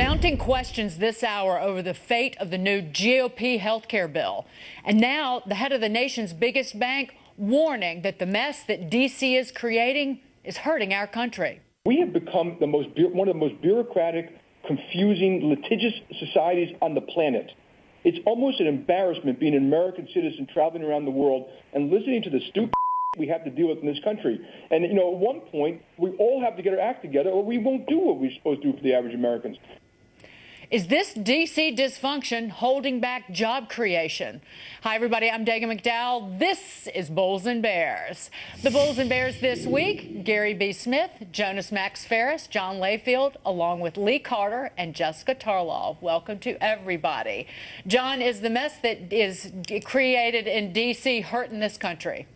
Mounting questions this hour over the fate of the new GOP healthcare bill. And now the head of the nation's biggest bank warning that the mess that D.C. is creating is hurting our country. We have become one of the most bureaucratic, confusing, litigious societies on the planet. It's almost an embarrassment being an American citizen traveling around the world and listening to the stupid we have to deal with in this country. And, at one point, we all have to get our act together or we won't do what we're supposed to do for the average Americans. Is this D.C. dysfunction holding back job creation? Hi, everybody. I'm Dagen McDowell. This is Bulls and Bears. The Bulls and Bears this week, Gary B. Smith, Jonas Max Ferris, John Layfield, along with Lee Carter and Jessica Tarlaw. Welcome to everybody. John, is the mess that is created in D.C. hurting this country?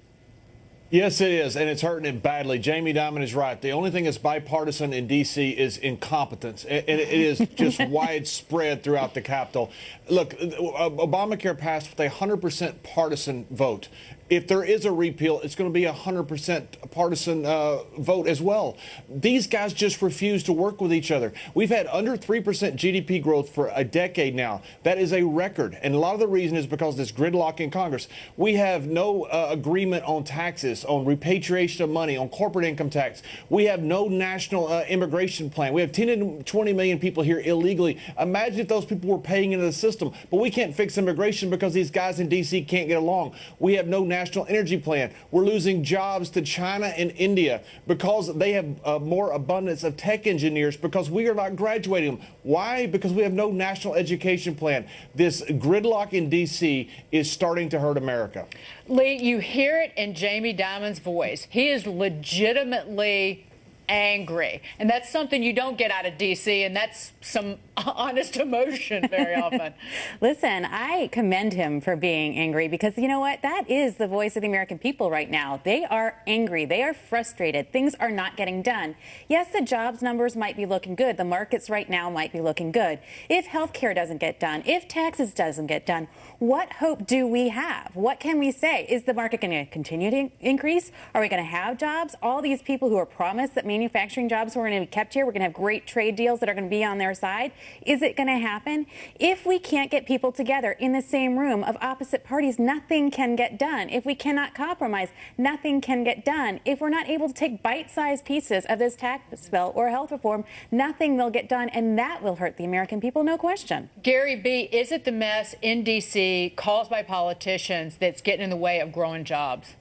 Yes, it is, and it's hurting it badly. Jamie Dimon is right. The only thing that's bipartisan in D.C. is incompetence, and it is just widespread throughout the Capitol. Look, Obamacare passed with a 100% partisan vote. If there is a repeal, it's going to be a 100% partisan vote as well. These guys just refuse to work with each other. We've had under 3% GDP growth for a decade now. That is a record. And a lot of the reason is because of this gridlock in Congress. We have no agreement on taxes, on repatriation of money, on corporate income tax. We have no national immigration plan. We have 10 to 20 million people here illegally. Imagine if those people were paying into the system. But we can't fix immigration because these guys in D.C. can't get along. We have no national energy plan. We're losing jobs to China and India because they have more abundance of tech engineers because we are not graduating them. Why? Because we have no national education plan. This gridlock in D.C. is starting to hurt America. Lee, you hear it in Jamie Dimon's voice. He is legitimately angry. And that's something you don't get out of D.C., and that's some honest emotion very often. Listen, I commend him for being angry because, you know what? That is the voice of the American people right now. They are angry. They are frustrated. Things are not getting done. Yes, the jobs numbers might be looking good. The markets right now might be looking good. If health care doesn't get done, if taxes doesn't get done, what hope do we have? What can we say? Is the market going to continue to increase? Are we going to have jobs? All these people who are promised that manufacturing jobs were going to be kept here, we're going to have great trade deals that are going to be on their side. Is it going to happen? If we can't get people together in the same room of opposite parties, nothing can get done. If we cannot compromise, nothing can get done. If we're not able to take bite-sized pieces of this tax bill or health reform, nothing will get done, and that will hurt the American people, no question. Gary B., is it the mess in D.C. caused by politicians that's getting in the way of growing jobs?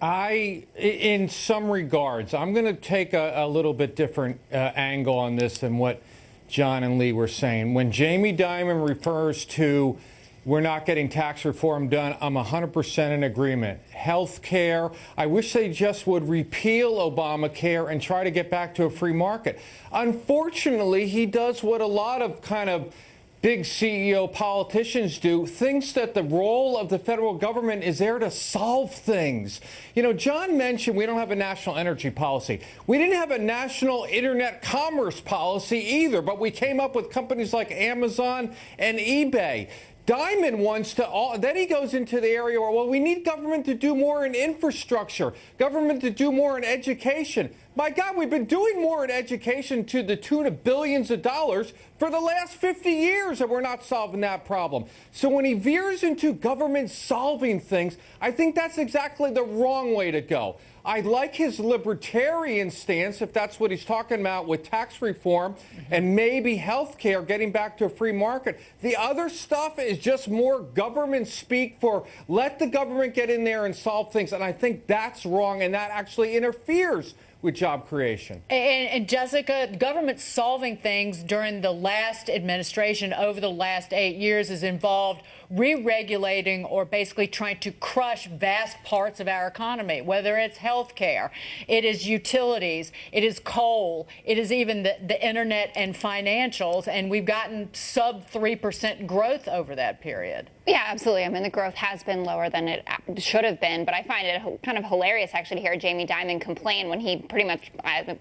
In some regards, I'm going to take a little bit different angle on this than what John and Lee were saying. When Jamie Dimon refers to we're not getting tax reform done, I'm 100% in agreement. Health care, I wish they just would repeal Obamacare and try to get back to a free market. Unfortunately, he does what a lot of kind of big CEO politicians do, thinks that the role of the federal government is there to solve things. You know, John mentioned we don't have a national energy policy. We didn't have a national internet commerce policy either, but we came up with companies like Amazon and eBay. Dimon wants to, then he goes into the area where, well, we need government to do more in infrastructure, government to do more in education. My God, we've been doing more in education to the tune of billions of dollars for the last 50 years, and we're not solving that problem. So when he veers into government solving things, I think that's exactly the wrong way to go. I like his libertarian stance, if that's what he's talking about with tax reform and maybe health care, getting back to a free market. The other stuff is just more government speak for let the government get in there and solve things. And I think that's wrong, and that actually interferes with job creation. And Jessica, government solving things during the last administration over the last 8 years has involved re-regulating or basically trying to crush vast parts of our economy, whether it's health care, it is utilities, it is coal, it is even the internet and financials, and we've gotten sub 3% growth over that period. Yeah, absolutely. I mean, the growth has been lower than it should have been, but I find it kind of hilarious actually to hear Jamie Dimon complain when he pretty much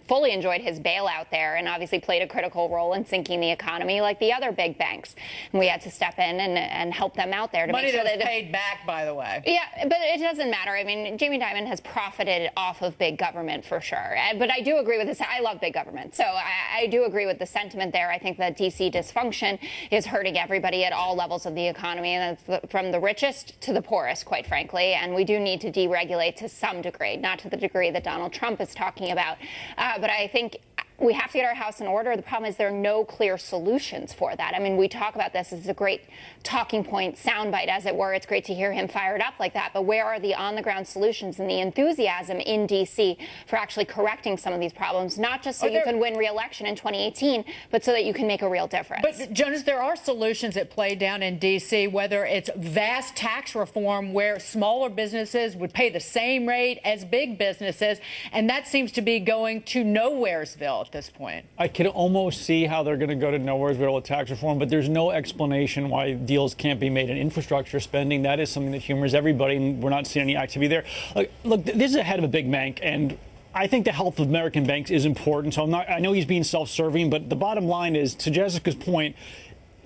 fully enjoyed his bailout there and obviously played a critical role in sinking the economy like the other big banks. And we had to step in and help help them out there to Money make sure that's that paid back, by the way. Yeah, but it doesn't matter. I mean, Jamie Dimon has profited off of big government for sure. But I do agree with this. I love big government. So I do agree with the sentiment there. I think that D.C. dysfunction is hurting everybody at all levels of the economy, and that's from the richest to the poorest, quite frankly. And we do need to deregulate to some degree, not to the degree that Donald Trump is talking about. But I think we have to get our house in order. The problem is there are no clear solutions for that. I mean, we talk about this as a great talking point, soundbite, as it were. It's great to hear him fired up like that. But where are the on-the-ground solutions and the enthusiasm in D.C. for actually correcting some of these problems, not just so you can win re-election in 2018, but so that you can make a real difference? But, Jonas, there are solutions at play down in D.C., whether it's vast tax reform where smaller businesses would pay the same rate as big businesses, and that seems to be going to Nowheresville at this point. I can almost see how they're going to go to Nowheresville with tax reform, but there's no explanation why deals can't be made in infrastructure spending. That is something that humors everybody, and we're not seeing any activity there. Look, this is the head of a big bank, and I think the health of American banks is important. So I know he's being self-serving, but the bottom line is, to Jessica's point,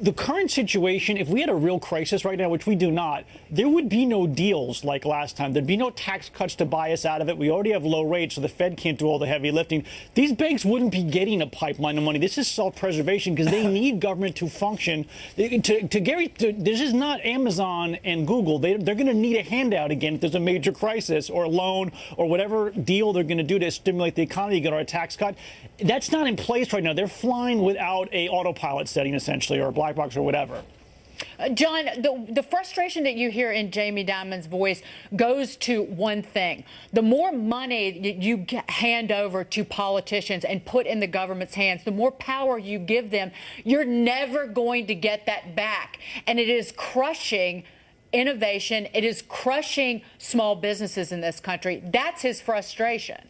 the current situation, if we had a real crisis right now, which we do not, there would be no deals like last time. There'd be no tax cuts to buy us out of it. We already have low rates, so the Fed can't do all the heavy lifting. These banks wouldn't be getting a pipeline of money. This is self-preservation because they need government to function. This is not Amazon and Google. They're going to need a handout again if there's a major crisis or a loan or whatever deal they're going to do to stimulate the economy, get our tax cut. That's not in place right now. They're flying without a autopilot setting, essentially, or a black box or whatever. John, the frustration that you hear in Jamie Dimon's voice goes to one thing. The more money that you hand over to politicians and put in the government's hands, the more power you give them, you're never going to get that back. And it is crushing innovation. It is crushing small businesses in this country. That's his frustration.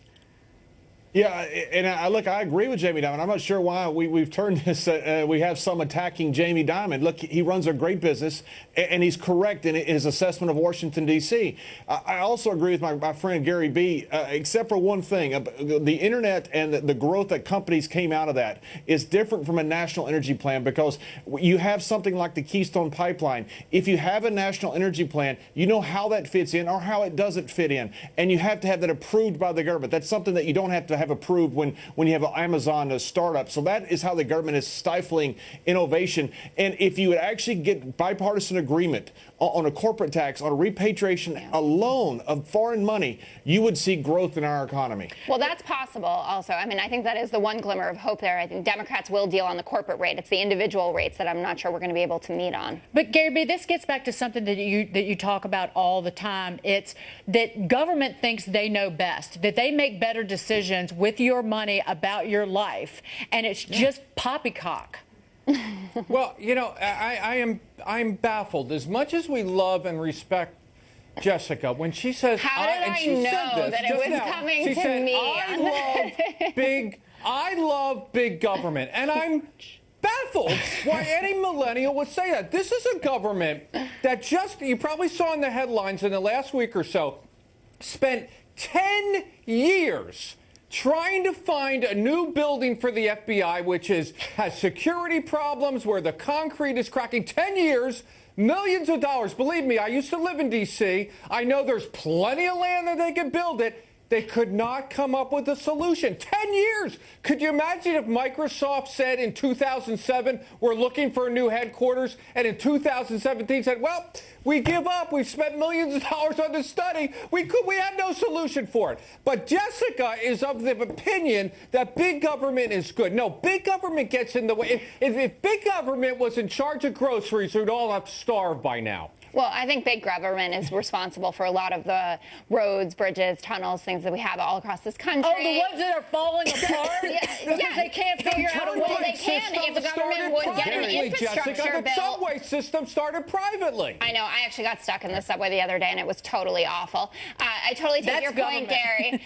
Yeah, and I agree with Jamie Dimon. I'm not sure why we've turned this. We have some attacking Jamie Dimon. Look, he runs a great business, and he's correct in his assessment of Washington, D.C. I also agree with my friend Gary B., except for one thing. The Internet and the growth that companies came out of that is different from a national energy plan because you have something like the Keystone Pipeline. If you have a national energy plan, you know how that fits in or how it doesn't fit in, and you have to have that approved by the government. That's something that you don't have to have approved when you have an Amazon startup. So that is how the government is stifling innovation. And if you would actually get bipartisan agreement on a corporate tax, on a repatriation alone of foreign money, you would see growth in our economy. Well, that's possible also. I mean, I think that is the one glimmer of hope there. I think Democrats will deal on the corporate rate. It's the individual rates that I'm not sure we're going to be able to meet on. But Gary B., this gets back to something that you talk about all the time. It's that government thinks they know best, that they make better decisions with your money about your life, and it's just poppycock. Well, you know, I'm baffled. As much as we love and respect Jessica, when she says, how did I know that it was coming to me? I love big government, and I'm baffled why any millennial would say that. This is a government that you probably saw in the headlines in the last week or so, spent 10 years trying to find a new building for the FBI, which has security problems where the concrete is cracking. 10 years, millions of dollars. Believe me, I used to live in D.C. I know there's plenty of land that they could build it. They could not come up with a solution. 10 years. Could you imagine if Microsoft said in 2007, we're looking for a new headquarters, and in 2017 said, well, we give up. We've spent millions of dollars on this study. We have no solution for it. But Jessica is of the opinion that big government is good. No, big government gets in the way. If big government was in charge of groceries, we'd all have starved by now. Well, I think big government is responsible for a lot of the roads, bridges, tunnels, things that we have all across this country. Oh, the ones that are falling apart? Because they can't figure out a way. Well, they can if the government would get an infrastructure Jessica, bill. the subway system started privately. I know. I actually got stuck in the subway the other day, and it was totally awful. I totally take your point, Gary.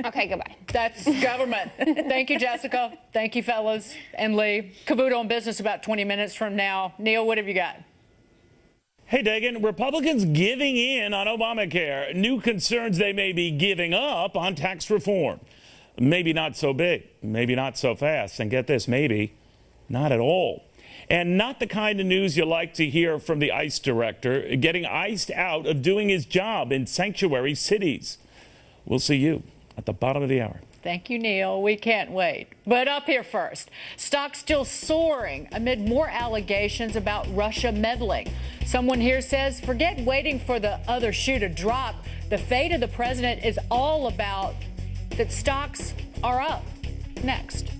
Okay, goodbye. That's government. Thank you, Jessica. Thank you, fellas. And Lee. Cavuto on Business about 20 minutes from now. Neil, what have you got? Hey, Dagan, Republicans giving in on Obamacare. New concerns they may be giving up on tax reform. Maybe not so big, maybe not so fast. And get this, maybe not at all. And not the kind of news you like to hear from the ICE director, getting iced out of doing his job in sanctuary cities. We'll see you at the bottom of the hour. Thank you, Neil. We can't wait. But up here first, stocks still soaring amid more allegations about Russia meddling. Someone here says, forget waiting for the other shoe to drop. The fate of the president is all about that stocks are up. Next.